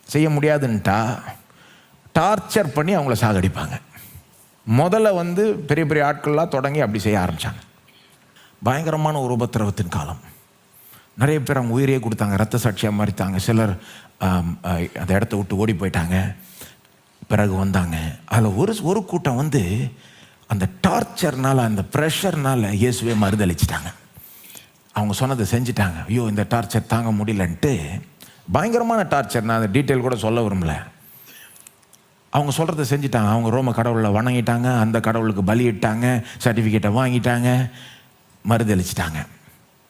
செய்ய முடியாதுன்ட்டா டார்ச்சர் பண்ணி அவங்கள சாகடிப்பாங்க. முதல்ல பெரிய பெரிய ஆட்கள்லாம் தொடங்கி அப்படி செய்ய ஆரம்பித்தாங்க. பயங்கரமான ஒரு உபத்திரவத்தின் காலம். நிறைய பேர் அவங்க உயிரையே கொடுத்தாங்க, ரத்த சாட்சியாக மாறித்தாங்க. சிலர் அந்த இடத்த விட்டு ஓடி போயிட்டாங்க. பிறகு வந்தாங்க. அதில் ஒரு கூட்டம் அந்த டார்ச்சர்னால், அந்த ப்ரெஷர்னால் இயேசுவே மறுதளிச்சிட்டாங்க. அவங்க சொன்னதை செஞ்சிட்டாங்க. ஐயோ, இந்த டார்ச்சர் தாங்க முடியலன்ட்டு, பயங்கரமான டார்ச்சர். நான் அந்த டீட்டெயில் கூட சொல்ல விரும்பல. அவங்க சொல்கிறத செஞ்சிட்டாங்க. அவங்க ரோம கடவுளை வணங்கிட்டாங்க, அந்த கடவுளுக்கு பலியிட்டாங்க, சர்டிஃபிகேட்டை வாங்கிட்டாங்க, மறுதளிச்சிட்டாங்க,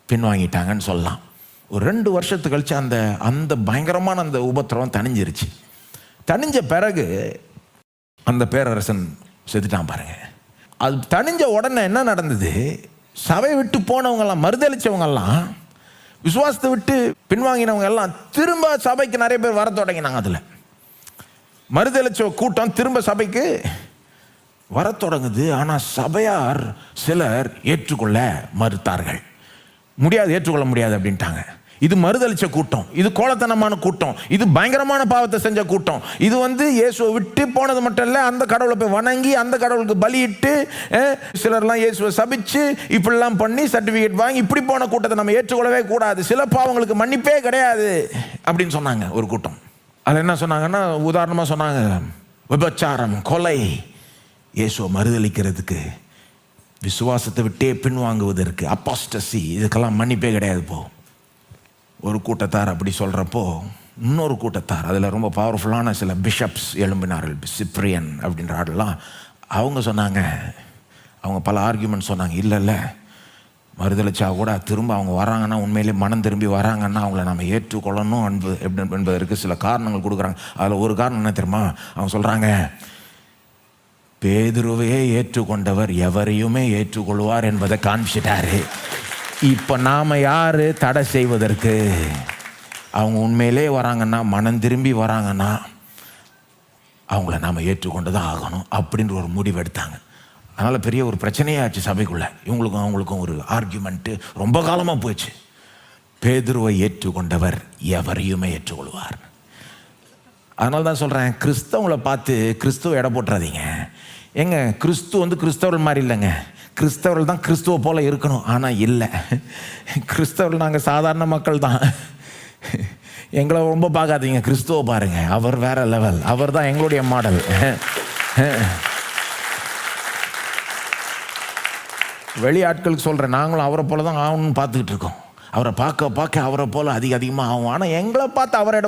பின்வாங்கிட்டாங்கன்னு சொல்லலாம். ஒரு 2 வருஷத்துக்கு கழிச்சு அந்த பயங்கரமான அந்த உபத்திரவம் தணிஞ்சிருச்சு. தணிஞ்ச பிறகு அந்த பேரரசன் செத்துட்டான் பாருங்க. அது தணிஞ்ச உடனே என்ன நடந்தது? சபை விட்டு போனவங்கெல்லாம், மறுதளிச்சவங்கெல்லாம், விசுவாசத்தை விட்டு பின்வாங்கினவங்க எல்லாம் திரும்ப சபைக்கு நிறைய பேர் வர தொடங்கினாங்க. அதில் மறுதளிச்ச கூட்டம் திரும்ப சபைக்கு வர தொடங்குது. ஆனால் சபையார் சிலர் ஏற்றுக்கொள்ள மறுத்தார்கள். முடியாது, ஏற்றுக்கொள்ள முடியாது அப்படின்ட்டாங்க. இது மறுதளிச்ச கூட்டம், இது கோலத்தனமான கூட்டம், இது பயங்கரமான பாவத்தை செஞ்ச கூட்டம். இது இயேசுவை விட்டு போனது மட்டும் இல்லை, அந்த கடவுளை போய் வணங்கி அந்த கடவுளுக்கு பலியிட்டு சிலர்லாம் இயேசுவை சபிச்சு இப்படிலாம் பண்ணி சர்டிஃபிகேட் வாங்கி இப்படி போன கூட்டத்தை நம்ம ஏற்றுக்கொள்ளவே கூடாது. சில பாவங்களுக்கு மன்னிப்பே கிடையாது அப்படின்னு சொன்னாங்க ஒரு கூட்டம். அதில் என்ன சொன்னாங்கன்னா, உதாரணமாக சொன்னாங்க, விபச்சாரம், கொலை. இயேசுவை மறுதளிக்கிறதுக்கு, விசுவாசத்தை விட்டே பின்வாங்குவதற்கு, அப்பாஸ்டசி, இதுக்கெல்லாம் மன்னிப்பே கிடையாது. ஒரு கூட்டத்தார் அப்படி சொல்கிறப்போ இன்னொரு கூட்டத்தார், அதில் ரொம்ப பவர்ஃபுல்லான சில பிஷப்ஸ் எழும்பினார்கள். சிப்ரியன் அப்படின்ற ஆடெல்லாம் அவங்க சொன்னாங்க, அவங்க பல ஆர்கியூமெண்ட் சொன்னாங்க. இல்லை, மறுதளிச்சா கூட திரும்ப அவங்க வராங்கன்னா, உண்மையிலே மனம் திரும்பி வராங்கன்னா அவங்கள நம்ம ஏற்றுக்கொள்ளணும் என்பதற்கு சில காரணங்கள் கொடுக்குறாங்க. அதில் ஒரு காரணம் என்ன தெரியுமா? அவங்க சொல்கிறாங்க, பேதுருவையே ஏற்றுக்கொண்டவர் எவரையுமே ஏற்றுக்கொள்வார் என்பதை காண்பிச்சிட்டாரு. இப்போ நாம் யார் தடை செய்வதற்கு? அவங்க உண்மையிலே வராங்கன்னா, மனம் திரும்பி வராங்கன்னா அவங்கள நாம் ஏற்றுக்கொண்டு தான் ஆகணும் அப்படின்ற ஒரு முடிவு எடுத்தாங்க. அதனால் பெரிய ஒரு பிரச்சனையே ஆச்சு சபைக்குள்ளே. இவங்களுக்கும் அவங்களுக்கும் ஒரு ஆர்கியூமெண்ட்டு ரொம்ப காலமாக போயிடுச்சு. பேதுருவை ஏற்றுக்கொண்டவர் எவரையுமே ஏற்றுக்கொள்வார். அதனால தான் சொல்கிறேன், கிறிஸ்தவங்களை பார்த்து கிறிஸ்துவ எடை போட்டுறாதீங்க. ஏங்க, கிறிஸ்தவர்கள் மாதிரி இல்லைங்க. கிறிஸ்தவர்கள் தான் கிறிஸ்துவ போல இருக்கணும். ஆனால் இல்லை, கிறிஸ்தவர்கள் நாங்கள் சாதாரண மக்கள் தான். எங்களை ரொம்ப பார்க்காதீங்க, கிறிஸ்துவ பாருங்க, அவர் வேற லெவல், அவர் தான் எங்களுடைய மாடல். வெளி ஆட்களுக்கு சொல்கிறேன், நாங்களும் அவரை போல தான் ஆகணும்னு பார்த்துக்கிட்டு இருக்கோம். அவரை பார்க்க அவரை போல அதிகமாக ஆகும். ஆனால் எங்களை பார்த்து அவரை